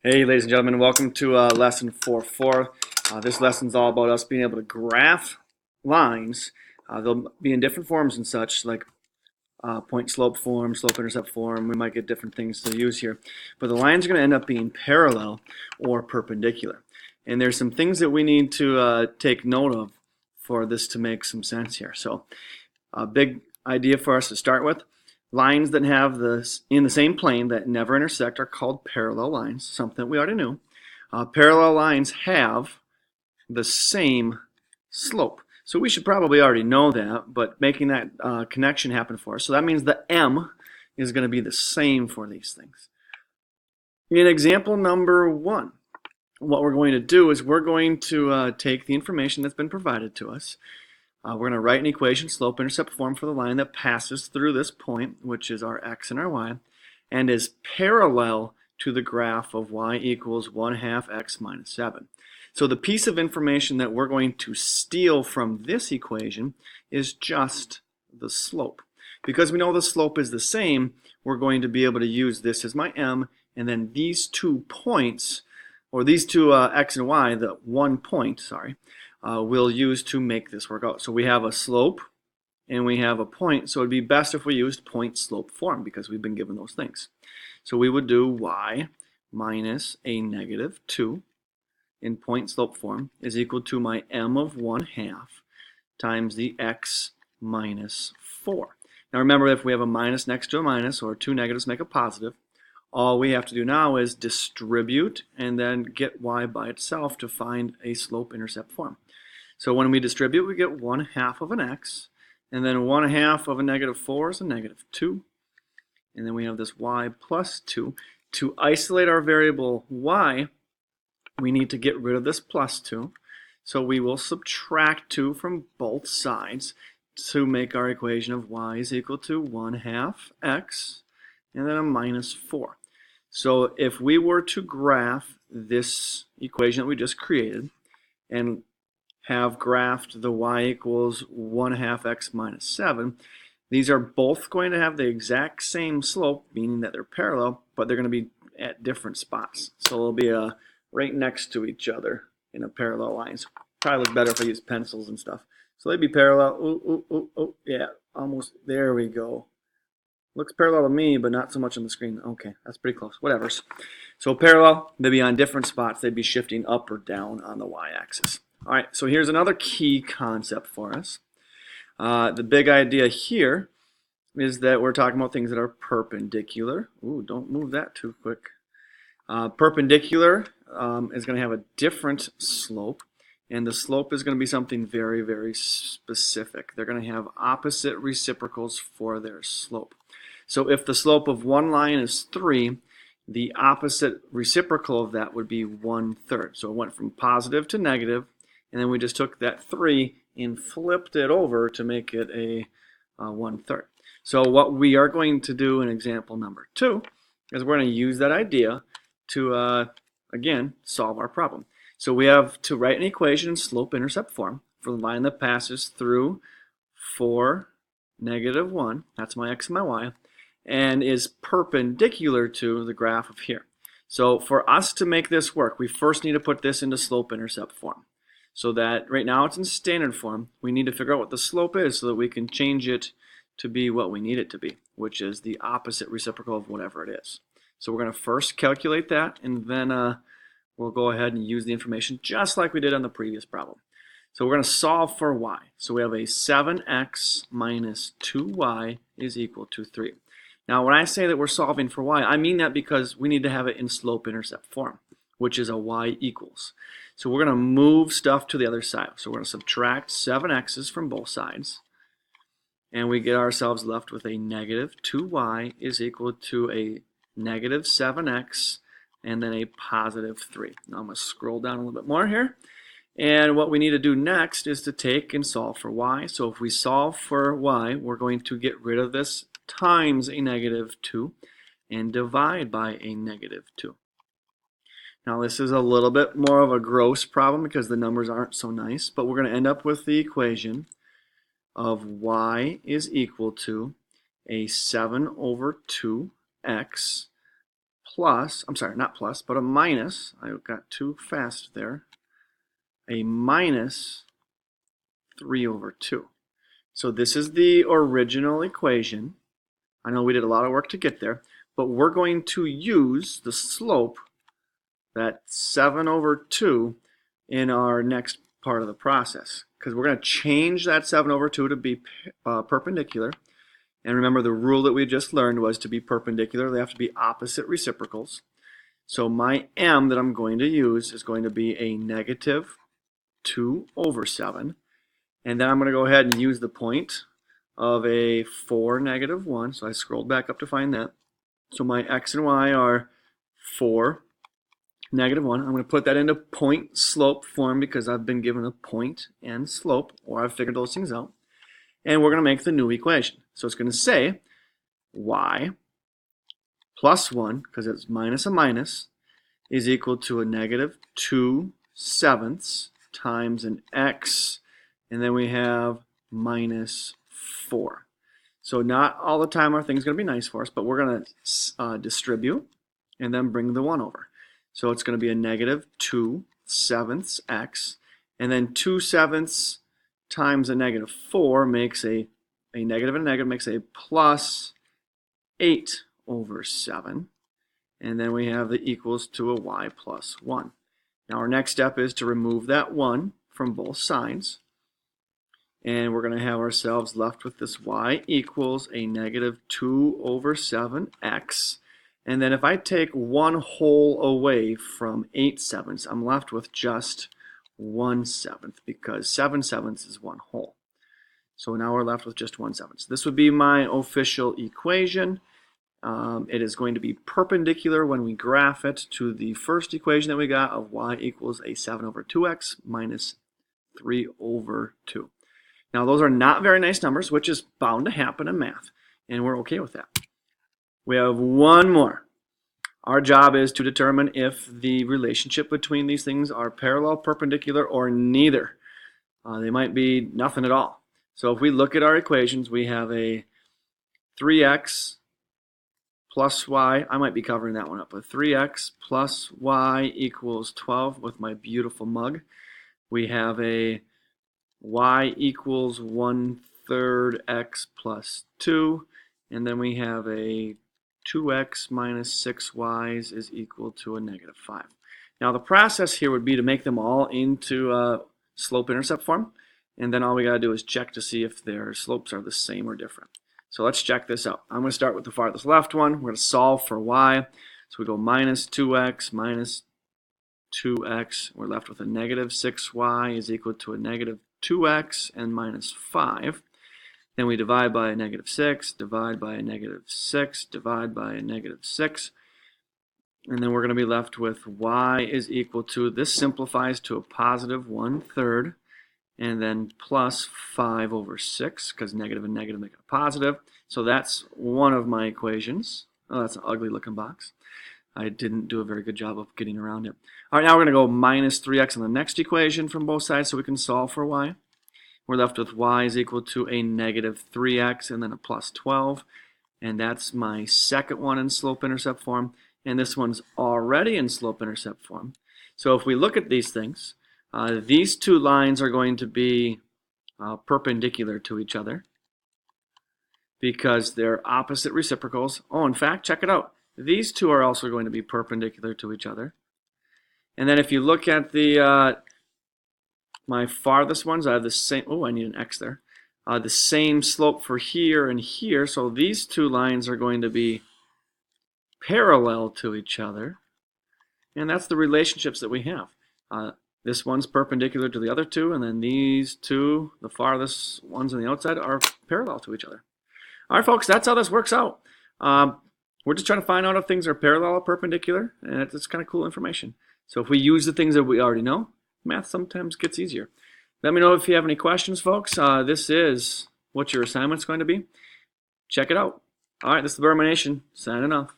Hey, ladies and gentlemen, welcome to lesson 4.4. This lesson is all about us being able to graph lines. They'll be in different forms and such, like point slope form, slope intercept form. We might get different things to use here. But the lines are going to end up being parallel or perpendicular. And there's some things that we need to take note of for this to make some sense here. So a big idea for us to start with. Lines that have this in the same plane that never intersect are called parallel lines, something we already knew. Parallel lines have the same slope. So we should probably already know that, but making that connection happen for us. So that means the M is going to be the same for these things. In example number 1, what we're going to do is we're going to take the information that's been provided to us. We're going to write an equation, slope-intercept form, for the line that passes through this point, which is our x and our y, and is parallel to the graph of y equals 1/2 x minus 7. So the piece of information that we're going to steal from this equation is just the slope. Because we know the slope is the same, we're going to be able to use this as my m, and then these 2 points, or these two x and y, the 1 point, sorry, we'll use to make this work out. So we have a slope and we have a point, so it'd be best if we used point slope form because we've been given those things. So we would do y minus a negative 2 in point slope form is equal to my m of 1/2 times the x minus 4. Now remember, if we have a minus next to a minus, or 2 negatives make a positive, all we have to do now is distribute and then get y by itself to find a slope-intercept form. So when we distribute, we get 1/2 of an x, and then 1/2 of a negative 4 is a negative 2, and then we have this y plus 2. To isolate our variable y, we need to get rid of this plus 2, so we will subtract 2 from both sides to make our equation of y is equal to 1/2 x, and then a minus 4. So if we were to graph this equation that we just created and have graphed the y equals 1/2 x minus 7, these are both going to have the exact same slope, meaning that they're parallel, but they're going to be at different spots. So they'll be right next to each other in a parallel lines. Probably look better if I use pencils and stuff. So they'd be parallel. Oh, yeah, almost. There we go. Looks parallel to me, but not so much on the screen. Okay, that's pretty close. Whatever. So parallel, they'd be on different spots. They'd be shifting up or down on the y-axis. All right, so here's another key concept for us. The big idea here is that we're talking about things that are perpendicular. Ooh, don't move that too quick. Perpendicular is going to have a different slope, and the slope is going to be something very, very specific. They're going to have opposite reciprocals for their slope. So if the slope of one line is 3, the opposite reciprocal of that would be 1/3. So it went from positive to negative, and then we just took that 3 and flipped it over to make it a 1/3. So what we are going to do in example number 2 is we're going to use that idea to, again, solve our problem. So we have to write an equation in slope-intercept form for the line that passes through 4, -1, that's my x and my y, and is perpendicular to the graph of here. So for us to make this work, we first need to put this into slope-intercept form. So that right now it's in standard form. We need to figure out what the slope is so that we can change it to be what we need it to be, which is the opposite reciprocal of whatever it is. So we're going to first calculate that, and then we'll go ahead and use the information just like we did on the previous problem. So we're going to solve for y. So we have a 7x minus 2y is equal to 3. Now when I say that we're solving for y, I mean that because we need to have it in slope-intercept form, which is a y equals. So we're going to move stuff to the other side. So we're going to subtract 7x's from both sides, and we get ourselves left with a negative 2y is equal to a negative 7x and then a positive 3. Now I'm going to scroll down a little bit more here. And what we need to do next is to take and solve for y. So if we solve for y, we're going to get rid of this times a negative 2 and divide by a negative 2. Now this is a little bit more of a gross problem because the numbers aren't so nice, but we're going to end up with the equation of y is equal to a 7/2x plus, I'm sorry, not plus, but a minus, I got too fast there, a minus 3 over 2. So this is the original equation. I know we did a lot of work to get there, but we're going to use the slope, that 7 over 2, in our next part of the process, because we're going to change that 7 over 2 to be perpendicular. And remember, the rule that we just learned was to be perpendicular, they have to be opposite reciprocals. So my m that I'm going to use is going to be a negative 2 over 7. And then I'm going to go ahead and use the point of a 4, negative 1. So I scrolled back up to find that. So my x and y are 4, negative 1. I'm going to put that into point slope form because I've been given a point and slope, or I've figured those things out. And we're going to make the new equation. So it's going to say y plus 1, because it's minus a minus, is equal to a negative 2/7 times an x, and then we have minus 4. So not all the time are things going to be nice for us, but we're going to distribute and then bring the 1 over. So it's going to be a negative 2/7 x, and then 2/7 times a negative 4 makes a negative and a negative makes a plus 8 over 7. And then we have the equals to a y plus 1. Now our next step is to remove that 1 from both sides. And we're going to have ourselves left with this y equals a negative 2 over 7x. And then if I take 1 whole away from 8/7, I'm left with just 1/7, because 7/7 is 1 whole. So now we're left with just 1/7. This would be my official equation. It is going to be perpendicular when we graph it to the first equation that we got of y equals a 7 over 2x minus 3 over 2. Now those are not very nice numbers, which is bound to happen in math, and we're okay with that. We have one more. Our job is to determine if the relationship between these things are parallel, perpendicular, or neither. They might be nothing at all. So if we look at our equations, we have a 3x plus y, I might be covering that one up, but 3x plus y equals 12 with my beautiful mug. We have a y equals 1/3 x plus 2, and then we have a 2x minus 6y is equal to a negative 5. Now the process here would be to make them all into slope-intercept form, and then all we got to do is check to see if their slopes are the same or different. So let's check this out. I'm going to start with the farthest left one. We're going to solve for y. So we go minus 2x minus 2x. We're left with a negative 6y is equal to a negative 2x and minus 5. Then we divide by a negative 6, divide by a negative 6, divide by a negative 6. And then we're going to be left with y is equal to, this simplifies to a positive 1/3, and then plus 5 over 6, because negative and negative make it a positive. So that's one of my equations. Oh, that's an ugly looking box. I didn't do a very good job of getting around it. All right, now we're going to go minus 3x on the next equation from both sides so we can solve for y. We're left with y is equal to a negative 3x and then a plus 12. And that's my second one in slope-intercept form. And this one's already in slope-intercept form. So if we look at these things, these two lines are going to be perpendicular to each other because they're opposite reciprocals. Oh, in fact, check it out. These two are also going to be perpendicular to each other. And then if you look at the my farthest ones, I have the same, oh, I need an x there, the same slope for here and here. So these two lines are going to be parallel to each other. And that's the relationships that we have. This one's perpendicular to the other two, and then these two, the farthest ones on the outside, are parallel to each other. All right, folks, that's how this works out. We're just trying to find out if things are parallel or perpendicular, and it's kind of cool information. So if we use the things that we already know, math sometimes gets easier. Let me know if you have any questions, folks. This is what your assignment's going to be. Check it out. All right, this is the Burma Nation, signing off.